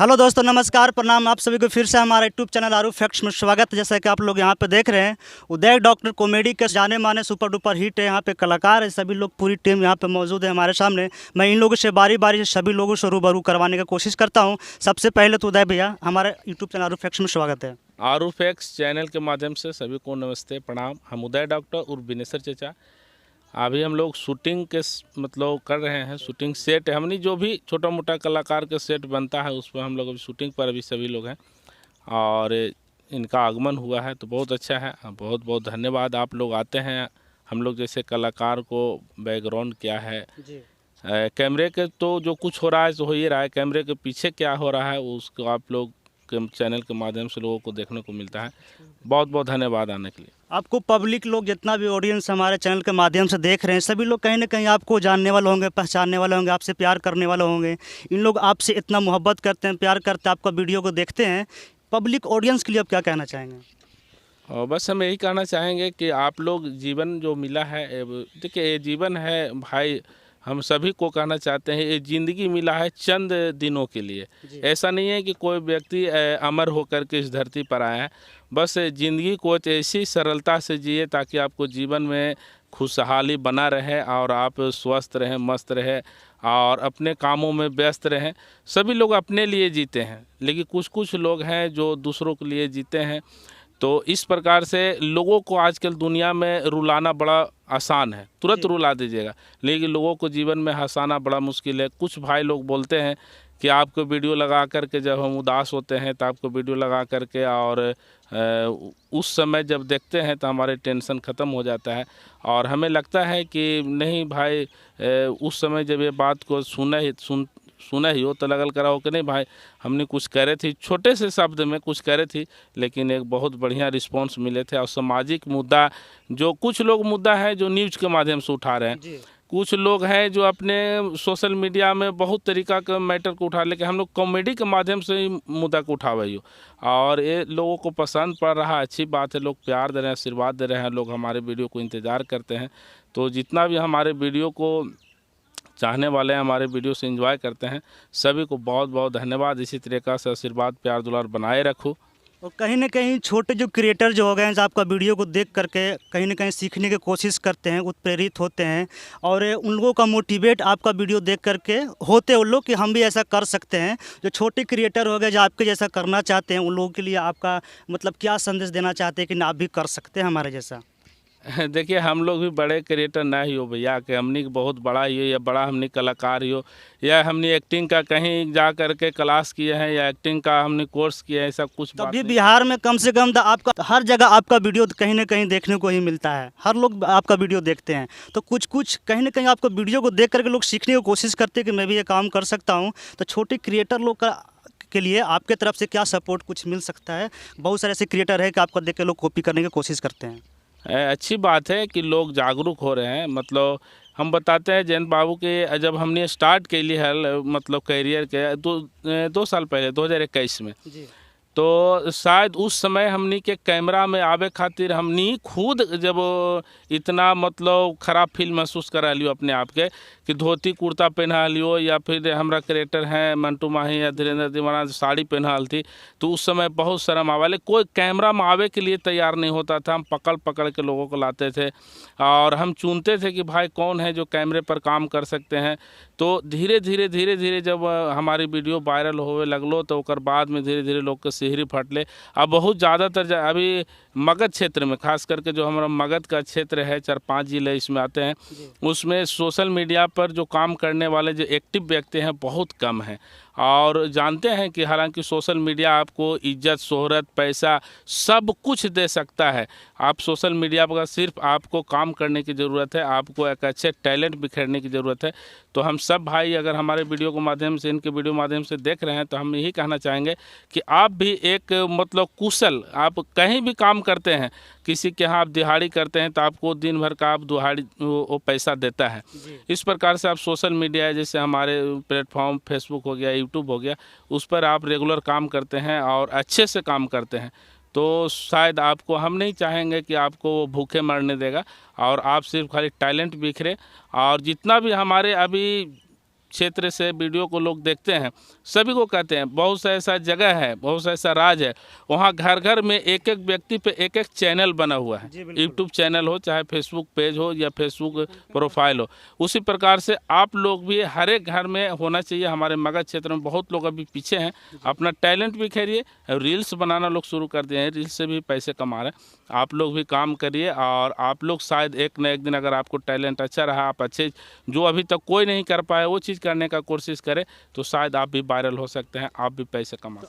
Hello दोस्तों, नमस्कार, प्रणाम। आप सभी को फिर से हमारे यूट्यूब चैनल आरू फैक्ट्स में स्वागत है। जैसा कि आप लोग यहाँ पे देख रहे हैं, उदय डॉक्टर कॉमेडी के जाने माने सुपर डुपर हिट है। यहाँ पे कलाकार है, सभी लोग, पूरी टीम यहाँ पे मौजूद है हमारे सामने। मैं इन लोगों से बारी बारी से सभी लोगों से रूबरू करवाने की कोशिश करता हूँ। सबसे पहले तो उदय भैया, हमारे यूट्यूब चैनल आरू फैक्ट्स में स्वागत है। आरू फैक्ट्स चैनल के माध्यम से सभी को नमस्ते, प्रणाम। हम उदय डॉक्टर और बिनेसर चचा। अभी हम लोग शूटिंग के मतलब कर रहे हैं। शूटिंग सेट हमने जो भी छोटा मोटा कलाकार के सेट बनता है उस पर हम लोग अभी शूटिंग पर अभी सभी लोग हैं और इनका आगमन हुआ है तो बहुत अच्छा है। बहुत बहुत धन्यवाद। आप लोग आते हैं, हम लोग जैसे कलाकार को बैकग्राउंड क्या है जी। कैमरे के तो जो कुछ हो रहा है तो हो ही रहा है, कैमरे के पीछे क्या हो रहा है उसको आप लोग के चैनल के माध्यम से लोगों को देखने को मिलता है। बहुत बहुत धन्यवाद आने के लिए। आपको पब्लिक लोग, जितना भी ऑडियंस हमारे चैनल के माध्यम से देख रहे हैं, सभी लोग कहीं ना कहीं आपको जानने वाले होंगे, पहचानने वाले होंगे, आपसे प्यार करने वाले होंगे। इन लोग आपसे इतना मोहब्बत करते हैं, प्यार करते हैं, आपका वीडियो को देखते हैं। पब्लिक ऑडियंस के लिए आप क्या कहना चाहेंगे? और बस हम यही कहना चाहेंगे कि आप लोग जीवन जो मिला है, देखिए ये जीवन है भाई, हम सभी को कहना चाहते हैं ये ज़िंदगी मिला है चंद दिनों के लिए। ऐसा नहीं है कि कोई व्यक्ति अमर होकर के इस धरती पर आया है। बस ज़िंदगी को ऐसी सरलता से जिए ताकि आपको जीवन में खुशहाली बना रहे और आप स्वस्थ रहें, मस्त रहें और अपने कामों में व्यस्त रहें। सभी लोग अपने लिए जीते हैं, लेकिन कुछ कुछ लोग हैं जो दूसरों के लिए जीते हैं। तो इस प्रकार से लोगों को आजकल दुनिया में रुलाना बड़ा आसान है, तुरंत रुला दीजिएगा, लेकिन लोगों को जीवन में हंसाना बड़ा मुश्किल है। कुछ भाई लोग बोलते हैं कि आपको वीडियो लगा करके जब हम उदास होते हैं तो आपको वीडियो लगा करके और उस समय जब देखते हैं तो हमारे टेंशन ख़त्म हो जाता है। और हमें लगता है कि नहीं भाई, उस समय जब ये बात को सुना ही हो तो लगल करा हो कि नहीं भाई हमने कुछ करे थी, छोटे से शब्द में कुछ करे थी, लेकिन एक बहुत बढ़िया रिस्पांस मिले थे। और सामाजिक मुद्दा, जो कुछ लोग मुद्दा है जो न्यूज़ के माध्यम से उठा रहे हैं, कुछ लोग हैं जो अपने सोशल मीडिया में बहुत तरीका के मैटर को उठा, लेकिन हम लोग कॉमेडी के माध्यम से ही मुद्दा को उठावे हो और ये लोगों को पसंद पड़ रहा है। अच्छी बात है, लोग प्यार दे रहे हैं, आशीर्वाद दे रहे हैं, लोग हमारे वीडियो को इंतज़ार करते हैं। तो जितना भी हमारे वीडियो को चाहने वाले हैं, हमारे वीडियो से एंजॉय करते हैं, सभी को बहुत बहुत धन्यवाद। इसी तरीक़ा से आशीर्वाद प्यार दुलार बनाए रखो। और कहीं ना कहीं छोटे जो क्रिएटर जो हो गए हैं, जो आपका वीडियो को देख करके कहीं ना कहीं सीखने की कोशिश करते हैं, उत्प्रेरित होते हैं और उन लोगों का मोटिवेट आपका वीडियो देख करके होते उन लोग कि हम भी ऐसा कर सकते हैं। जो छोटे क्रिएटर हो गए जो आपके जैसा करना चाहते हैं, उन लोगों के लिए आपका मतलब क्या संदेश देना चाहते हैं कि ना आप भी कर सकते हैं हमारे जैसा? देखिए हम लोग भी बड़े क्रिएटर ना ही हो भैया, कि हमने बहुत बड़ा ही हो या बड़ा हमने कलाकार ही हो या हमने एक्टिंग का कहीं जा करके क्लास किए हैं या एक्टिंग का हमने कोर्स किया है, सब कुछ तभी बिहार में कम से कम आपका हर जगह आपका वीडियो कहीं ना कहीं देखने को ही मिलता है। हर लोग आपका वीडियो देखते हैं, तो कुछ कुछ कहीं ना कहीं आपका वीडियो को देख करके लोग सीखने की कोशिश करते हैं कि मैं भी ये काम कर सकता हूँ। तो छोटे क्रिएटर लोग का के लिए आपके तरफ से क्या सपोर्ट कुछ मिल सकता है? बहुत सारे ऐसे क्रिएटर है कि आपको देख के लोग कॉपी करने की कोशिश करते हैं। अच्छी बात है कि लोग जागरूक हो रहे हैं। मतलब हम बताते हैं जयंत बाबू के जब हमने स्टार्ट के लिए है मतलब करियर के 2 साल पहले 2021 में, तो शायद उस समय हमनी के कैमरा में आवे खातिर हमनी खुद जब इतना मतलब ख़राब फील महसूस करा लियो अपने आप के कि धोती कुर्ता पहना लियो, या फिर हमारा क्रिएटर हैं मंटू माही या धीरेन्द्र दीवाना साड़ी पहना थी, तो उस समय बहुत शर्म आवाले, कोई कैमरा में आवे के लिए तैयार नहीं होता था। हम पकड़ पकड़ के लोगों को लाते थे और हम चुनते थे कि भाई कौन है जो कैमरे पर काम कर सकते हैं। तो धीरे धीरे जब हमारी वीडियो वायरल होवे लगलो तो ओकर बाद में धीरे धीरे लोग के सिहरी फटले। अब बहुत ज़्यादातर अभी मगध क्षेत्र में, खास करके जो हमारा मगध का क्षेत्र है, 4-5 जिले इसमें आते हैं, उसमें सोशल मीडिया पर जो काम करने वाले जो एक्टिव व्यक्ति हैं बहुत कम हैं। और जानते हैं कि हालांकि सोशल मीडिया आपको इज्जत, शोहरत, पैसा सब कुछ दे सकता है। आप सोशल मीडिया पर सिर्फ आपको काम करने की ज़रूरत है, आपको एक अच्छे टैलेंट बिखेरने की ज़रूरत है। तो हम सब भाई अगर हमारे वीडियो के माध्यम से, इनके वीडियो माध्यम से देख रहे हैं, तो हम यही कहना चाहेंगे कि आप भी एक मतलब कुशल, आप कहीं भी काम करते हैं, किसी के यहाँ आप दिहाड़ी करते हैं तो आपको दिन भर का आप दिहाड़ी वो पैसा देता है। इस प्रकार से आप सोशल मीडिया जैसे हमारे प्लेटफॉर्म फेसबुक हो गया, यूट्यूब हो गया, उस पर आप रेगुलर काम करते हैं और अच्छे से काम करते हैं, तो शायद आपको, हम नहीं चाहेंगे कि आपको वो भूखे मरने देगा और आप सिर्फ खाली टैलेंट बिखरे। और जितना भी हमारे अभी क्षेत्र से वीडियो को लोग देखते हैं, सभी को कहते हैं बहुत सा ऐसा जगह है, बहुत सा ऐसा राज है, वहाँ घर घर में एक एक व्यक्ति पे एक एक चैनल बना हुआ है। जी, बिल्कुल। यूट्यूब चैनल हो, चाहे फेसबुक पेज हो या फेसबुक प्रोफाइल हो। उसी प्रकार से आप लोग भी हर एक घर में होना चाहिए। हमारे मगध क्षेत्र में बहुत लोग अभी पीछे हैं, अपना टैलेंट भी खैरिए, रील्स बनाना लोग शुरू कर दिए हैं, रील्स से भी पैसे कमा रहे हैं। आप लोग भी काम करिए और आप लोग शायद एक न एक दिन, अगर आपको टैलेंट अच्छा रहा, आप अच्छे जो अभी तक कोई नहीं कर पाए वो चीज़ करने का कोशिश करें, तो शायद आप भी वायरल हो सकते हैं, आप भी पैसे कमा सकते हैं।